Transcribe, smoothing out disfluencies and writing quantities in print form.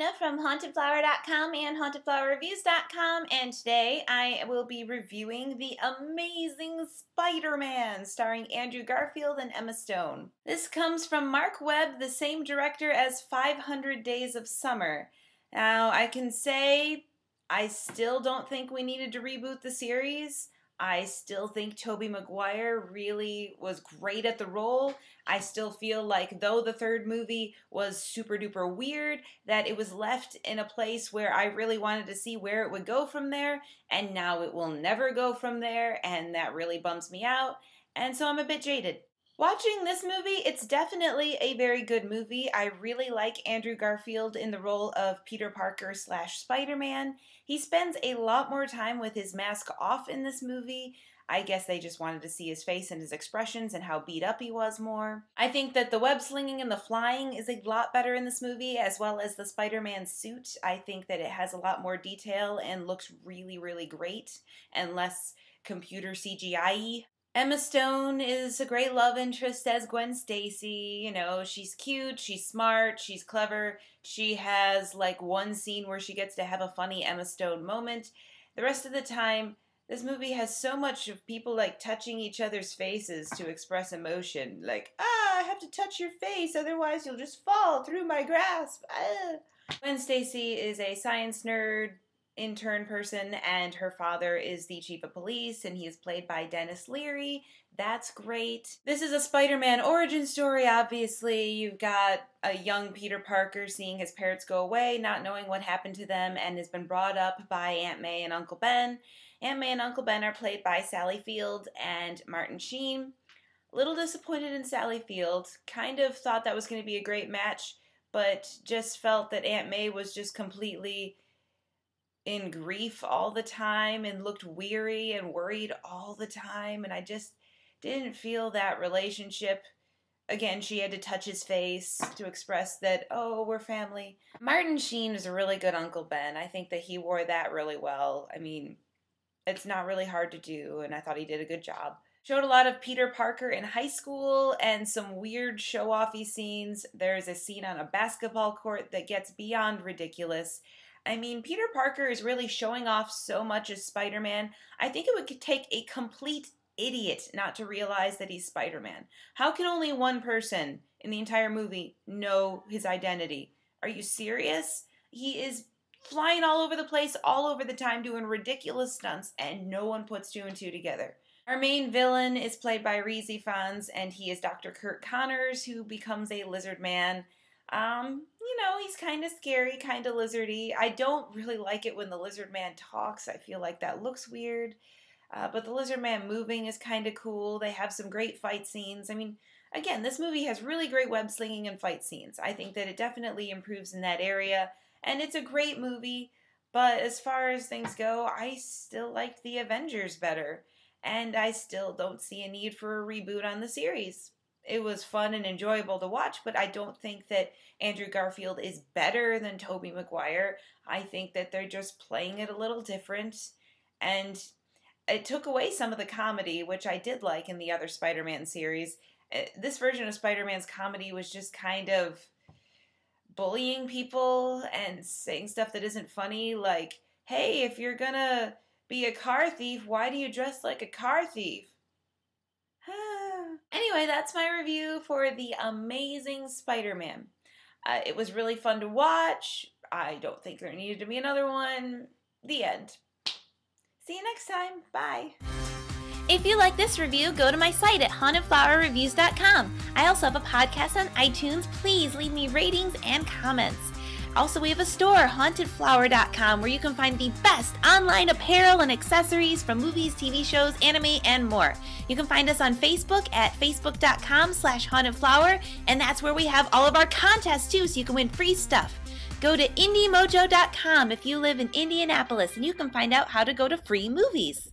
Gina from hauntedflower.com and hauntedflowerreviews.com, and today I will be reviewing The Amazing Spider-Man starring Andrew Garfield and Emma Stone. This comes from Marc Webb, the same director as 500 Days of Summer. Now, I can say I still don't think we needed to reboot the series. I still think Tobey Maguire really was great at the role. I still feel like though the third movie was super duper weird, that it was left in a place where I really wanted to see where it would go from there, and now it will never go from there, and that really bums me out, and so I'm a bit jaded. Watching this movie, it's definitely a very good movie. I really like Andrew Garfield in the role of Peter Parker / Spider-Man. He spends a lot more time with his mask off in this movie. I guess they just wanted to see his face and his expressions and how beat up he was more. I think that the web slinging and the flying is a lot better in this movie, as well as the Spider-Man suit. I think that it has a lot more detail and looks really, really great and less computer CGI-y. Emma Stone is a great love interest as Gwen Stacy. You know, she's cute, she's smart, she's clever. She has like one scene where she gets to have a funny Emma Stone moment. The rest of the time, this movie has so much of people like touching each other's faces to express emotion. Like, I have to touch your face, otherwise you'll just fall through my grasp. Gwen Stacy is a science nerd, intern person, and her father is the chief of police, and he is played by Denis Leary. That's great. This is a Spider-Man origin story, obviously. You've got a young Peter Parker seeing his parents go away, not knowing what happened to them, and has been brought up by Aunt May and Uncle Ben. Aunt May and Uncle Ben are played by Sally Field and Martin Sheen. A little disappointed in Sally Field. Kind of thought that was going to be a great match, but just felt that Aunt May was just completely in grief all the time and looked weary and worried all the time, and I just didn't feel that relationship. Again, she had to touch his face to express that, oh, we're family. Martin Sheen is a really good Uncle Ben. I think that he wore that really well. I mean, it's not really hard to do, and I thought he did a good job. Showed a lot of Peter Parker in high school and some weird show-offy scenes. There's a scene on a basketball court that gets beyond ridiculous. I mean, Peter Parker is really showing off so much as Spider-Man. I think it would take a complete idiot not to realize that he's Spider-Man. How can only one person in the entire movie know his identity? Are you serious? He is flying all over the place, all over the time, doing ridiculous stunts, and no one puts two and two together. Our main villain is played by Rhys Ifans, and he is Dr. Curt Connors, who becomes a lizard man. You know, he's kind of scary, kind of lizardy. I don't really like it when the lizard man talks. I feel like that looks weird. But the lizard man moving is kind of cool. They have some great fight scenes. I mean, again, this movie has really great web slinging and fight scenes. I think that it definitely improves in that area. And it's a great movie. But as far as things go, I still like The Avengers better. And I still don't see a need for a reboot on the series. It was fun and enjoyable to watch, but I don't think that Andrew Garfield is better than Tobey Maguire. I think that they're just playing it a little different, and it took away some of the comedy, which I did like in the other Spider-Man series. This version of Spider-Man's comedy was just kind of bullying people and saying stuff that isn't funny, like, hey, if you're gonna be a car thief, why do you dress like a car thief? Anyway, that's my review for The Amazing Spider-Man. It was really fun to watch. I don't think there needed to be another one. The end. See you next time. Bye. If you like this review, go to my site at hauntedflowerreviews.com. I also have a podcast on iTunes. Please leave me ratings and comments. Also, we have a store, hauntedflower.com, where you can find the best online apparel and accessories from movies, TV shows, anime, and more. You can find us on Facebook at facebook.com/hauntedflower, and that's where we have all of our contests too, so you can win free stuff. Go to indiemojo.com if you live in Indianapolis, and you can find out how to go to free movies.